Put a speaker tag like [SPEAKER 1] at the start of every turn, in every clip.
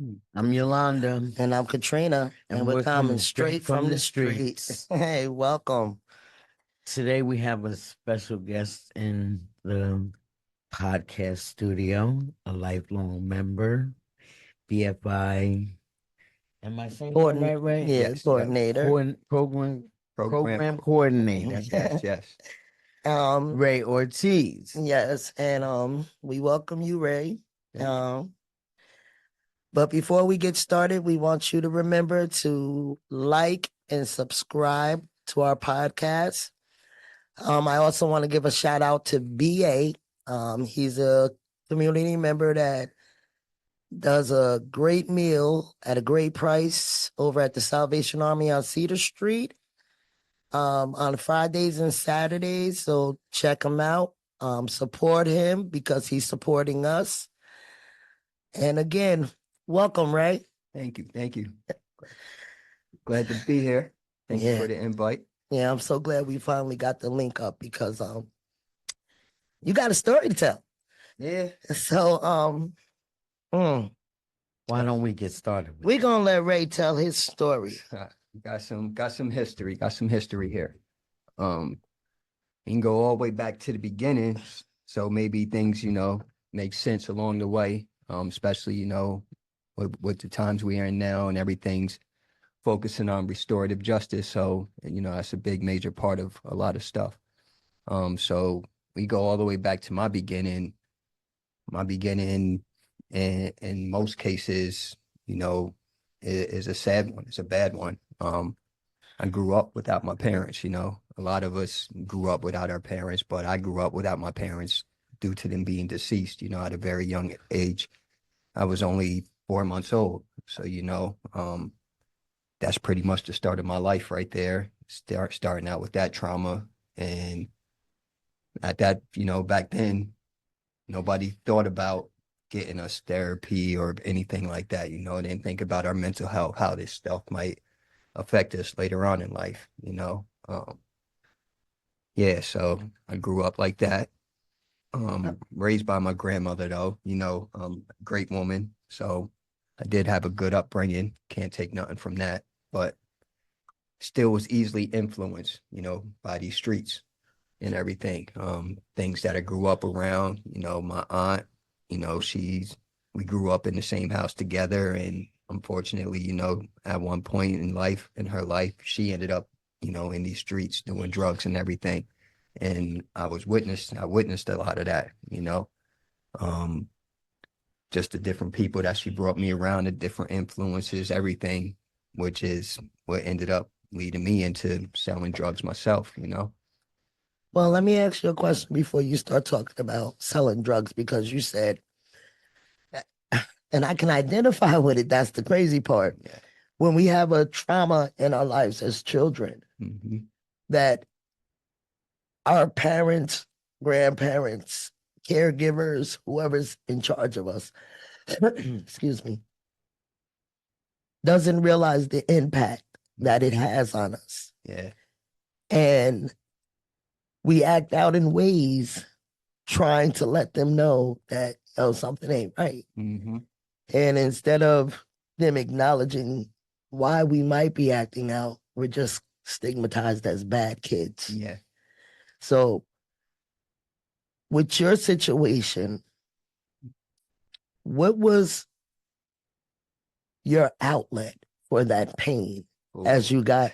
[SPEAKER 1] I'm Yolanda.
[SPEAKER 2] And I'm Katrina, and we're coming straight from the streets. Hey, welcome.
[SPEAKER 1] Today we have a special guest in the podcast studio, a lifelong member, BFI. Am I saying that right?
[SPEAKER 2] Yeah,
[SPEAKER 3] Yes,
[SPEAKER 2] coordinator.
[SPEAKER 1] Program coordinator,
[SPEAKER 3] yes.
[SPEAKER 1] Rey Ortiz.
[SPEAKER 2] Yes, and we welcome you, Ray. But before we get started, we want you to remember to like and subscribe to our podcast. I also want to give a shout out to BA. He's a community member that does a great meal at a great price over at the Salvation Army on Cedar Street on Fridays and Saturdays. So check him out. Support him because he's supporting us. And again, welcome, Ray.
[SPEAKER 3] Thank you. Glad to be here. Thank you for the invite.
[SPEAKER 2] Yeah, I'm so glad we finally got the link up because you got a story to tell.
[SPEAKER 3] Yeah.
[SPEAKER 2] So
[SPEAKER 1] Why don't we get started?
[SPEAKER 2] We're gonna let Ray tell his story.
[SPEAKER 3] Got some history. Got some history here. You can go all the way back to the beginning, so maybe things make sense along the way. Especially with the times we are in now and everything's focusing on restorative justice. So that's a big major part of a lot of stuff. So we go all the way back to my beginning. My beginning, in most cases, is a sad one. It's a bad one. I grew up without my parents. A lot of us grew up without our parents, but I grew up without my parents due to them being deceased. At a very young age. I was only 4 months old, so that's pretty much the start of my life right there. Starting out with that trauma, and at that, back then, nobody thought about getting us therapy or anything like that. They didn't think about our mental health, how this stuff might affect us later on in life. So I grew up like that. Raised by my grandmother, though, great woman. So I did have a good upbringing. Can't take nothing from that, but still was easily influenced, by these streets and everything. Things that I grew up around, my aunt, we grew up in the same house together. And unfortunately, at one point in her life, she ended up, in these streets doing drugs and everything. And I witnessed a lot of that, just the different people that she brought me around, the different influences, everything, which is what ended up leading me into selling drugs myself,
[SPEAKER 2] Well, let me ask you a question before you start talking about selling drugs, because you said, and I can identify with it, that's the crazy part.
[SPEAKER 3] Yeah.
[SPEAKER 2] When we have a trauma in our lives as children, that our parents, grandparents, caregivers, whoever's in charge of us, excuse me, doesn't realize the impact that it has on us.
[SPEAKER 3] Yeah.
[SPEAKER 2] And we act out in ways trying to let them know that, something ain't right. And instead of them acknowledging why we might be acting out, we're just stigmatized as bad kids.
[SPEAKER 3] Yeah.
[SPEAKER 2] So with your situation, what was your outlet for that pain as you got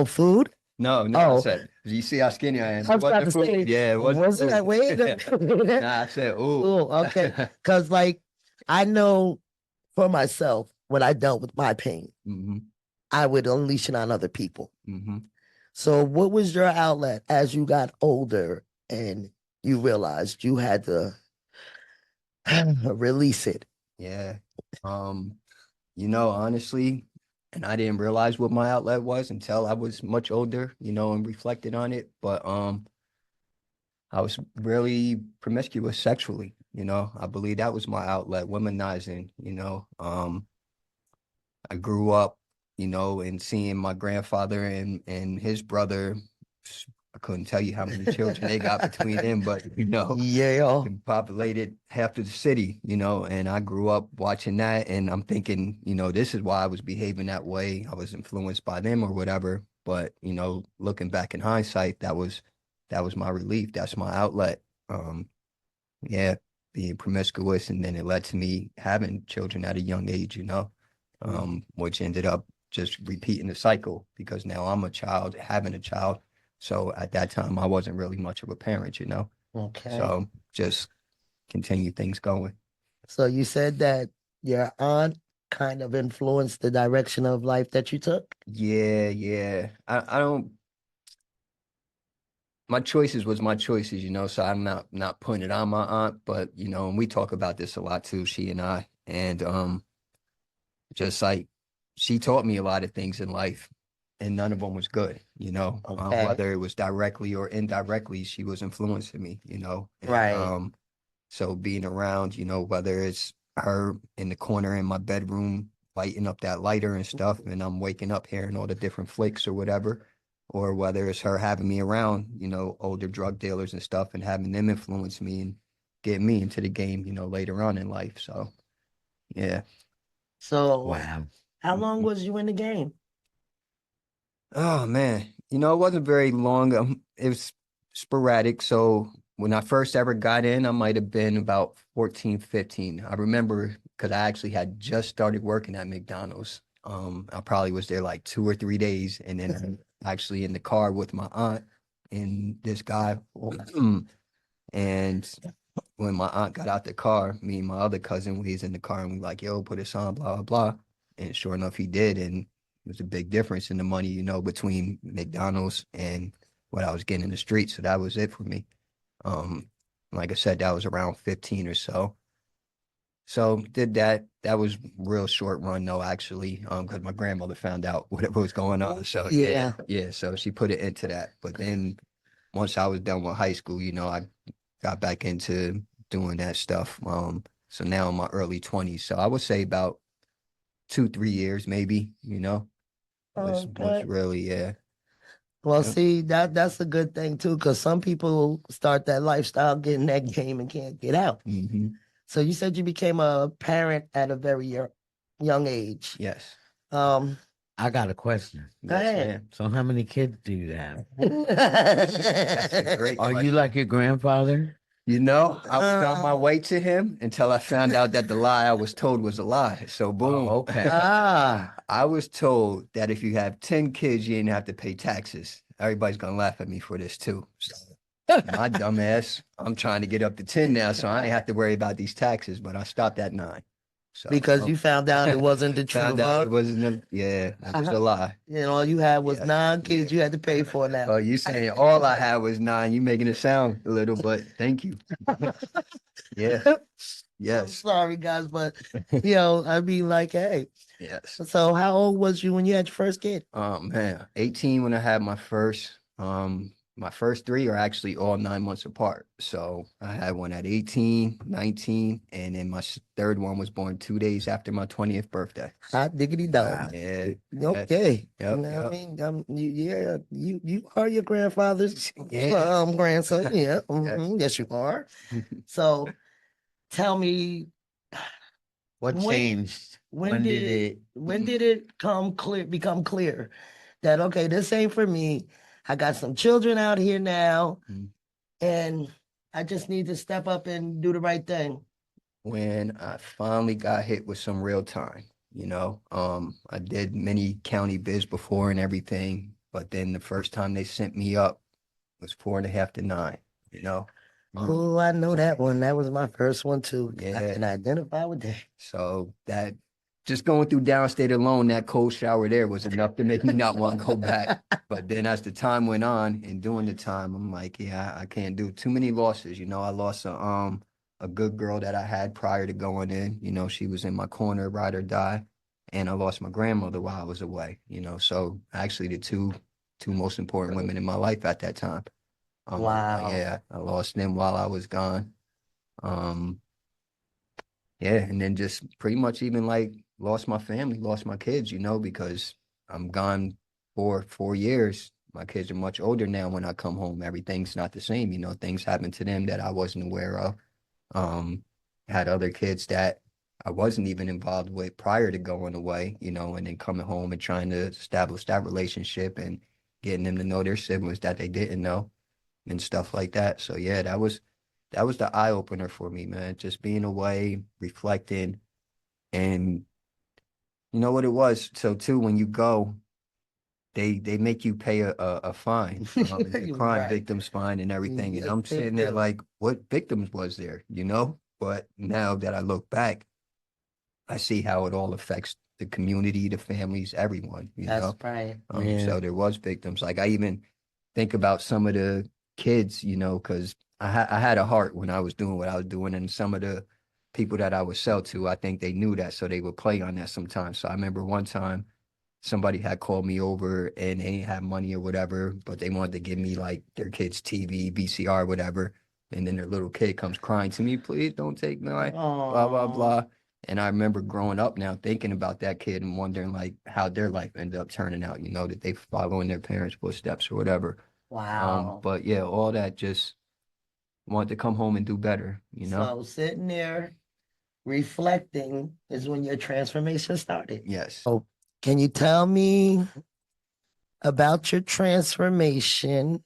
[SPEAKER 2] food?
[SPEAKER 3] No. I said, you see how skinny I am.
[SPEAKER 2] I was about to say,
[SPEAKER 3] yeah,
[SPEAKER 2] was it that way?
[SPEAKER 3] Nah, I said, ooh.
[SPEAKER 2] Okay. Because I know for myself, when I dealt with my pain, I would unleash it on other people. So what was your outlet as you got older and you realized you had to release it?
[SPEAKER 3] Yeah. Honestly, and I didn't realize what my outlet was until I was much older, and reflected on it. But I was really promiscuous sexually, I believe that was my outlet, womanizing, I grew up, and seeing my grandfather and his brother I couldn't tell you how many children they got between them, but you know,
[SPEAKER 2] Yeah.
[SPEAKER 3] it populated half of the city, you know, and I grew up watching that, and I'm thinking, you know, this is why I was behaving that way. I was influenced by them or whatever. But, you know, looking back in hindsight, that was my relief. That's my outlet. Yeah, being promiscuous, and then it led to me having children at a young age, you know, which ended up just repeating the cycle because now I'm a child having a child. So at that time, I wasn't really much of a parent, you know.
[SPEAKER 2] Okay.
[SPEAKER 3] So just continue things going.
[SPEAKER 2] So you said that your aunt kind of influenced the direction of life that you took?
[SPEAKER 3] Yeah, yeah. I don't. My choices was my choices, you know. So I'm not putting it on my aunt, but you know, and we talk about this a lot too, she and I, and just like she taught me a lot of things in life, and none of them was good, you know.
[SPEAKER 2] Okay.
[SPEAKER 3] Whether it was directly or indirectly, she was influencing me, you know. And,
[SPEAKER 2] Right.
[SPEAKER 3] so being around, you know, whether it's her in the corner in my bedroom lighting up that lighter and stuff, and I'm waking up hearing all the different flicks or whatever, or whether it's her having me around, you know, older drug dealers and stuff, and having them influence me and get me into the game, you know, later on in life. So yeah.
[SPEAKER 2] So
[SPEAKER 1] Wow.
[SPEAKER 2] how long was you in the game?
[SPEAKER 3] Oh man, you know, it wasn't very long. It was sporadic. So when I first ever got in, I might have been about 14, 15. I remember because I actually had just started working at McDonald's. I probably was there like 2 or 3 days, and then I'm actually in the car with my aunt and this guy. And when my aunt got out the car, me and my other cousin, we was in the car and we like, yo, put us on, blah, blah, blah. And sure enough, he did. And it was a big difference in the money, you know, between McDonald's and what I was getting in the street. So that was it for me. Um, like I said, that was around 15 or so. So did that. That was real short run though, actually, because my grandmother found out what was going on. So
[SPEAKER 2] Yeah.
[SPEAKER 3] yeah. So she put it into that. But then once I was done with high school, you know, I got back into doing that stuff. So now in my early 20s. So I would say about 2, 3 years, maybe, you know, was
[SPEAKER 2] Okay.
[SPEAKER 3] really, yeah.
[SPEAKER 2] Well,
[SPEAKER 3] Yep.
[SPEAKER 2] see, that's a good thing too, because some people start that lifestyle, get in that game and can't get out.
[SPEAKER 3] Hmm.
[SPEAKER 2] So you said you became a parent at a very young age.
[SPEAKER 3] Yes.
[SPEAKER 2] Um,
[SPEAKER 1] I got a question.
[SPEAKER 2] Go
[SPEAKER 3] Yes,
[SPEAKER 2] ahead.
[SPEAKER 3] ma'am.
[SPEAKER 1] So how many kids do you have?
[SPEAKER 3] That's a great
[SPEAKER 1] Are you
[SPEAKER 3] question.
[SPEAKER 1] like your grandfather?
[SPEAKER 3] You know, I was on my way to him until I found out that the lie I was told was a lie. So boom.
[SPEAKER 1] Oh, okay.
[SPEAKER 3] I was told that if you have 10 kids, you didn't have to pay taxes. Everybody's gonna laugh at me for this too. So, my dumb ass, I'm trying to get up to 10 now, so I ain't have to worry about these taxes, but I stopped at 9. So
[SPEAKER 2] Because you found out it wasn't the truth.
[SPEAKER 3] found out
[SPEAKER 2] Huh?
[SPEAKER 3] it wasn't yeah, it was a lie.
[SPEAKER 2] You know, all you had was
[SPEAKER 3] Yeah.
[SPEAKER 2] 9 kids you had to pay for now.
[SPEAKER 3] Oh, you saying all I had was 9. You making it sound a little, but thank you. Yeah.
[SPEAKER 2] I'm
[SPEAKER 3] Yes.
[SPEAKER 2] sorry, guys, but you know, I mean, like, hey.
[SPEAKER 3] Yes.
[SPEAKER 2] So, how old was you when you had your first kid?
[SPEAKER 3] Man, 18 when I had my first. My first 3 are actually all 9 months apart. So I had one at 18, 19, and then my third one was born 2 days after my 20th birthday.
[SPEAKER 2] Hot diggity dog.
[SPEAKER 3] Yeah.
[SPEAKER 2] Okay.
[SPEAKER 3] Yep,
[SPEAKER 2] You know what I
[SPEAKER 3] yep.
[SPEAKER 2] mean? Yeah, you are your grandfather's
[SPEAKER 3] Yeah.
[SPEAKER 2] grandson. Yeah. Yes, you are. So, tell me,
[SPEAKER 1] What
[SPEAKER 2] when
[SPEAKER 1] changed? When did it?
[SPEAKER 2] when did it become clear that okay, this ain't for me. I got some children out here now,
[SPEAKER 3] Mhm.
[SPEAKER 2] and I just need to step up and do the right thing.
[SPEAKER 3] When I finally got hit with some real time, you know, I did many county bids before and everything, but then the first time they sent me up was 4.5 to 9, you know.
[SPEAKER 2] Oh, I know that one. That was my first one too. I
[SPEAKER 3] Yeah.
[SPEAKER 2] can identify with that.
[SPEAKER 3] So that just going through downstate alone, that cold shower there was enough to make me not want to go back. But then as the time went on and doing the time, I'm like, yeah, I can't do too many losses. You know, I lost a good girl that I had prior to going in. You know, she was in my corner, ride or die. And I lost my grandmother while I was away, you know. So actually the two most important women in my life at that time.
[SPEAKER 2] Wow.
[SPEAKER 3] Yeah, I lost them while I was gone. Um, yeah, and then just pretty much even like lost my family, lost my kids, you know, because I'm gone for 4 years. My kids are much older now. When I come home, everything's not the same. You know, things happen to them that I wasn't aware of. Had other kids that I wasn't even involved with prior to going away, you know, and then coming home and trying to establish that relationship and getting them to know their siblings that they didn't know and stuff like that. So yeah, that was the eye opener for me, man. Just being away, reflecting, and you know what it was. So too, when you go, they make you pay a fine, the crime
[SPEAKER 2] Right.
[SPEAKER 3] victims fine and everything. And
[SPEAKER 2] Yes,
[SPEAKER 3] I'm
[SPEAKER 2] they
[SPEAKER 3] sitting there
[SPEAKER 2] do.
[SPEAKER 3] like, what victims was there, you know? But now that I look back, I see how it all affects the community, the families, everyone, you
[SPEAKER 2] That's
[SPEAKER 3] know?
[SPEAKER 2] right.
[SPEAKER 1] Yeah.
[SPEAKER 3] So there was victims. Like I even think about some of the kids, you know, because I had a heart when I was doing what I was doing, and some of the people that I would sell to, I think they knew that, so they would play on that sometimes. So I remember one time somebody had called me over and they didn't have money or whatever, but they wanted to give me like their kid's TV, VCR, whatever. And then their little kid comes crying to me, please don't take my blah, blah,
[SPEAKER 2] Oh,
[SPEAKER 3] blah. And I remember growing up now thinking about that kid and wondering like how their life ended up turning out, you know, that they follow in their parents' footsteps or whatever.
[SPEAKER 2] wow.
[SPEAKER 3] But yeah, all that just wanted to come home and do better, you know?
[SPEAKER 2] So sitting there reflecting is when your transformation started.
[SPEAKER 3] Yes.
[SPEAKER 2] So can you tell me about your transformation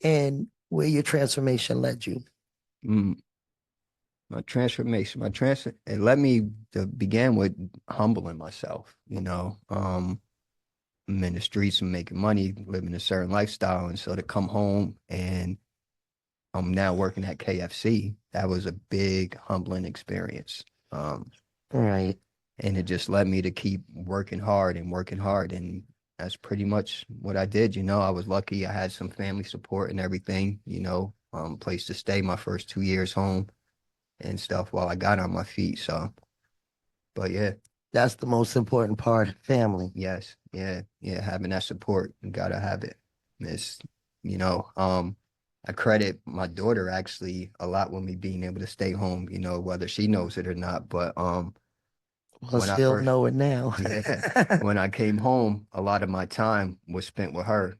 [SPEAKER 2] and where your transformation led you?
[SPEAKER 3] Mm. My transformation, it led me to begin with humbling myself, you know. I'm in the streets and making money, living a certain lifestyle. And so to come home and I'm now working at KFC, that was a big humbling experience.
[SPEAKER 2] Right.
[SPEAKER 3] And it just led me to keep working hard and working hard. And that's pretty much what I did. You know, I was lucky. I had some family support and everything, you know, place to stay my first 2 years home and stuff while I got on my feet. So, but yeah,
[SPEAKER 2] That's the most important part, family.
[SPEAKER 3] yes, yeah, yeah, having that support, you gotta have it. It's, you know, I credit my daughter actually a lot with me being able to stay home, you know, whether she knows it or not. But
[SPEAKER 2] Well,
[SPEAKER 3] when I
[SPEAKER 2] she'll
[SPEAKER 3] first,
[SPEAKER 2] know it now.
[SPEAKER 3] yeah, when I came home, a lot of my time was spent with her.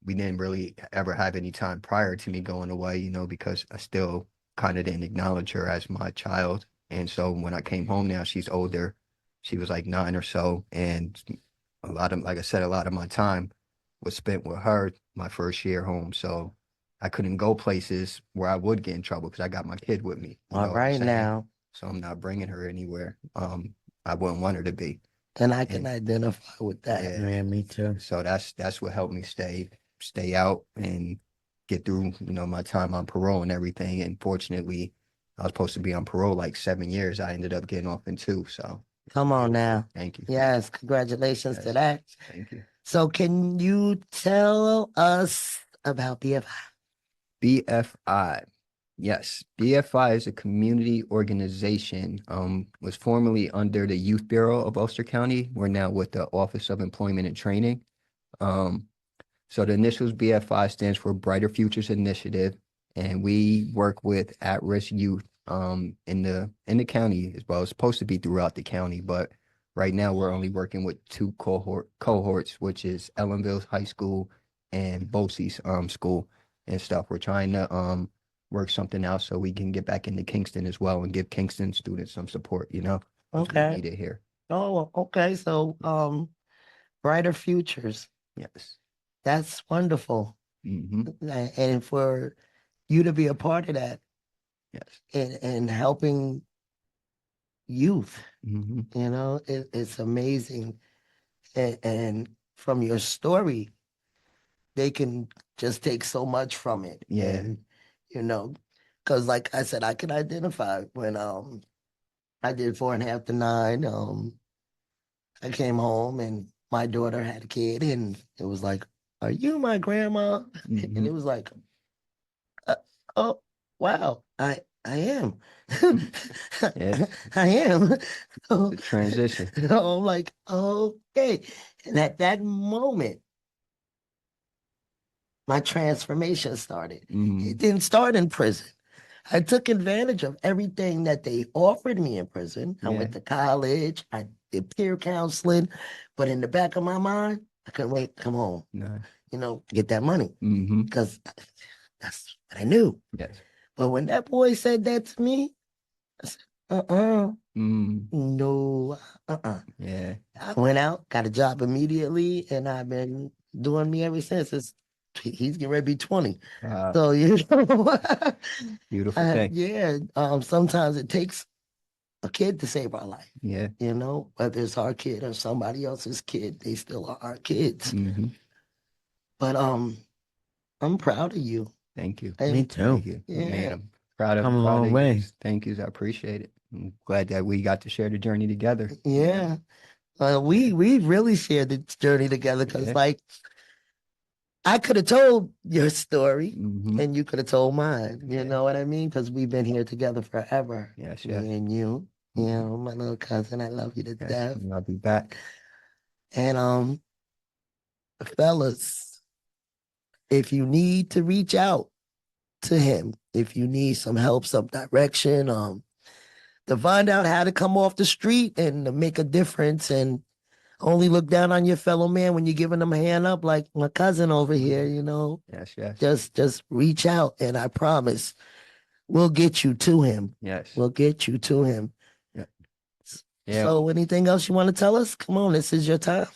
[SPEAKER 3] We didn't really ever have any time prior to me going away, you know, because I still kind of didn't acknowledge her as my child. And so when I came home now, she's older. She was like 9 or so. And a lot of, like I said, a lot of my time was spent with her my first year home. So I couldn't go places where I would get in trouble because I got my kid with me. You know
[SPEAKER 2] All
[SPEAKER 3] what I'm
[SPEAKER 2] right
[SPEAKER 3] saying?
[SPEAKER 2] now.
[SPEAKER 3] So I'm not bringing her anywhere. I wouldn't want her to be.
[SPEAKER 2] And I can
[SPEAKER 3] And
[SPEAKER 2] identify with that.
[SPEAKER 3] yeah,
[SPEAKER 1] Yeah, me too.
[SPEAKER 3] so that's what helped me stay out and get through, you know, my time on parole and everything. And fortunately, I was supposed to be on parole like 7 years. I ended up getting off in 2. So
[SPEAKER 2] Come on now.
[SPEAKER 3] thank you.
[SPEAKER 2] Yes, congratulations to
[SPEAKER 3] Yes,
[SPEAKER 2] that.
[SPEAKER 3] thank you.
[SPEAKER 2] So can you tell us about BFI?
[SPEAKER 3] BFI. Yes, BFI is a community organization. Was formerly under the Youth Bureau of Ulster County. We're now with the Office of Employment and Training. Um, So the initials BFI stands for Brighter Futures Initiative, and we work with at-risk youth in the county as well. It's supposed to be throughout the county, but right now we're only working with 2 cohorts, which is Ellenville High School and Bosse's school and stuff. We're trying to work something out so we can get back into Kingston as well and give Kingston students some support, you know, 'cause we
[SPEAKER 2] Okay.
[SPEAKER 3] need it here.
[SPEAKER 2] Oh, okay. So brighter futures.
[SPEAKER 3] Yes.
[SPEAKER 2] That's wonderful.
[SPEAKER 3] Hmm.
[SPEAKER 2] And for you to be a part of that
[SPEAKER 3] Yes.
[SPEAKER 2] and helping youth,
[SPEAKER 3] Hmm.
[SPEAKER 2] you know, it's amazing. And from your story, they can just take so much from it.
[SPEAKER 3] Yeah.
[SPEAKER 2] And, you know, because like I said, I can identify when I did 4.5 to 9. I came home and my daughter had a kid, and it was like, "Are you my grandma?" And
[SPEAKER 3] Hmm.
[SPEAKER 2] it was like, "Oh, wow, I am,
[SPEAKER 3] Yeah.
[SPEAKER 2] I am." So,
[SPEAKER 3] The transition.
[SPEAKER 2] so I'm like, okay. And at that moment, my transformation started. It
[SPEAKER 3] Mm,
[SPEAKER 2] didn't start in prison. I took advantage of everything that they offered me in prison. I
[SPEAKER 3] yeah.
[SPEAKER 2] went to college, I did peer counseling, but in the back of my mind, I couldn't wait to come home.
[SPEAKER 3] No.
[SPEAKER 2] get that money
[SPEAKER 3] Mm-hmm.
[SPEAKER 2] because that's what I knew.
[SPEAKER 3] Yes.
[SPEAKER 2] But when that boy said that to me, I said,
[SPEAKER 3] Mm.
[SPEAKER 2] no,
[SPEAKER 3] Yeah.
[SPEAKER 2] I went out, got a job immediately, and I've been doing me ever since. He's getting ready to be 20. So,
[SPEAKER 3] Beautiful thing.
[SPEAKER 2] yeah, sometimes it takes a kid to save our life.
[SPEAKER 3] Yeah.
[SPEAKER 2] Whether it's our kid or somebody else's kid, they still are our kids.
[SPEAKER 3] Mm-hmm.
[SPEAKER 2] But I'm proud of you.
[SPEAKER 3] Thank you.
[SPEAKER 1] Me too.
[SPEAKER 3] Thank you.
[SPEAKER 2] Yeah.
[SPEAKER 3] Man, I'm proud of
[SPEAKER 1] Come a long
[SPEAKER 3] you.
[SPEAKER 1] way.
[SPEAKER 3] Thank you. I appreciate it. I'm glad that we got to share the journey together.
[SPEAKER 2] Yeah. We really shared the journey together because,
[SPEAKER 3] Yeah.
[SPEAKER 2] like, I could have told your story
[SPEAKER 3] Mm-hmm.
[SPEAKER 2] and you could have told mine. You
[SPEAKER 3] Yeah.
[SPEAKER 2] know what I mean? Because we've been here together forever.
[SPEAKER 3] Yes,
[SPEAKER 2] Me
[SPEAKER 3] yes.
[SPEAKER 2] and you. My little cousin. I love you to
[SPEAKER 3] Yes.
[SPEAKER 2] death.
[SPEAKER 3] I'll be back.
[SPEAKER 2] And fellas, if you need to reach out to him, if you need some help, some direction, to find out how to come off the street and to make a difference and only look down on your fellow man when you're giving them a hand up, like my cousin over here,
[SPEAKER 3] Yes, yes.
[SPEAKER 2] just reach out and I promise we'll get you to him.
[SPEAKER 3] Yes.
[SPEAKER 2] We'll get you to him.
[SPEAKER 3] Yeah.
[SPEAKER 2] So anything else you want to tell us? Come on, this is your time.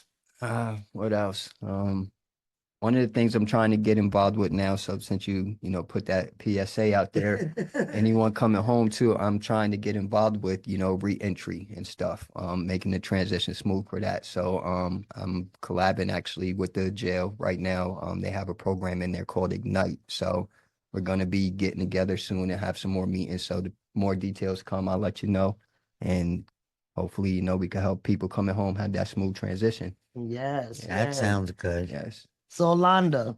[SPEAKER 3] What else? One of the things I'm trying to get involved with now, so since you put that PSA out there, anyone coming home too, I'm trying to get involved with, re-entry and stuff, making the transition smooth for that. So I'm collabing actually with the jail right now. They have a program in there called Ignite. So we're gonna be getting together soon and have some more meetings. So the more details come, I'll let you know. And hopefully, we can help people coming home have that smooth transition.
[SPEAKER 2] Yes.
[SPEAKER 1] That sounds good.
[SPEAKER 3] Yes.
[SPEAKER 2] So Yolanda,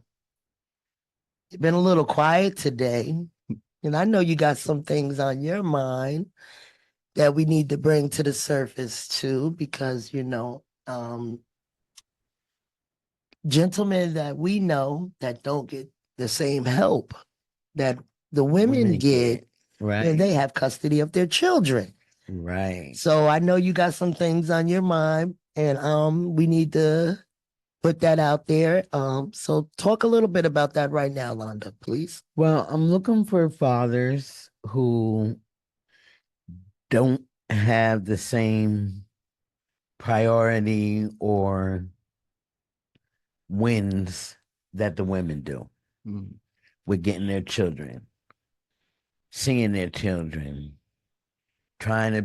[SPEAKER 2] you've been a little quiet today. And I know you got some things on your mind that we need to bring to the surface too, because gentlemen that we know that don't get the same help that the women get
[SPEAKER 1] Right.
[SPEAKER 2] when they have custody of their children.
[SPEAKER 1] Right.
[SPEAKER 2] So I know you got some things on your mind, and we need to put that out there. So talk a little bit about that right now, Londa, please.
[SPEAKER 1] Well, I'm looking for fathers who don't have the same priority or wins that the women do
[SPEAKER 3] Mm.
[SPEAKER 1] with getting their children, seeing their children, trying to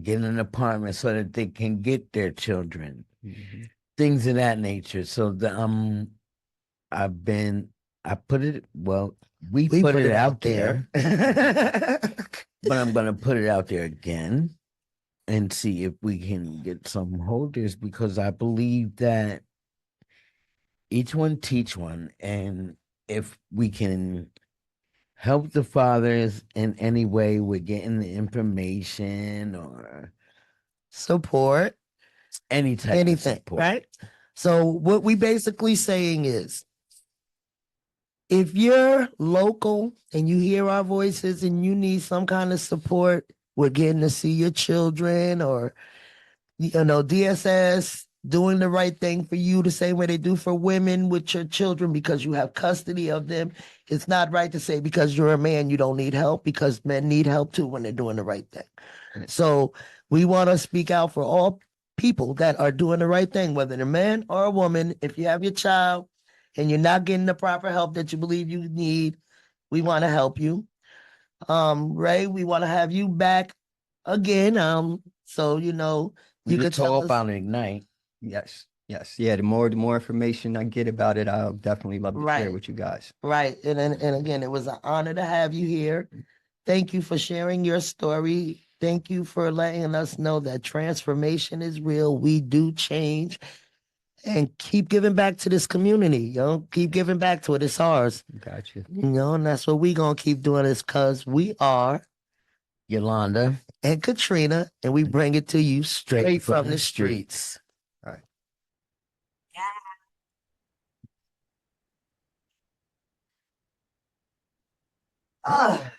[SPEAKER 1] get an apartment so that they can get their children,
[SPEAKER 3] Mhm.
[SPEAKER 1] things of that nature. So we put it out there, but I'm going to put it out there again and see if we can get some holders, because I believe that each one teach one. And if we can help the fathers in any way with getting the information or
[SPEAKER 2] Support.
[SPEAKER 1] any type of
[SPEAKER 2] Anything,
[SPEAKER 1] support.
[SPEAKER 2] right? So what we basically saying is, if you're local and you hear our voices and you need some kind of support, we're getting to see your children, or DSS doing the right thing for you the same way they do for women with your children because you have custody of them. It's not right to say because you're a man you don't need help, because men need help too when they're doing the right thing. So we want to speak out for all people that are doing the right thing, whether they're a man or a woman. If you have your child and you're not getting the proper help that you believe you need, we want to help you. Rey, we want to have you back again. So
[SPEAKER 1] We
[SPEAKER 2] you
[SPEAKER 1] could
[SPEAKER 2] could tell
[SPEAKER 1] talk
[SPEAKER 2] us.
[SPEAKER 1] about Ignite.
[SPEAKER 3] Yes. Yes. Yeah. The more information I get about it, I'll definitely love to share
[SPEAKER 2] Right.
[SPEAKER 3] with you guys.
[SPEAKER 2] Right. And again, it was an honor to have you here. Thank you for sharing your story. Thank you for letting us know that transformation is real. We do change, and keep giving back to this community. Keep giving back to it. It's ours.
[SPEAKER 3] Gotcha.
[SPEAKER 2] And that's what we gonna keep doing, is because we are
[SPEAKER 1] Yolanda.
[SPEAKER 2] and Katrina, and we bring it to you straight from the streets.
[SPEAKER 3] All right.
[SPEAKER 2] Ah.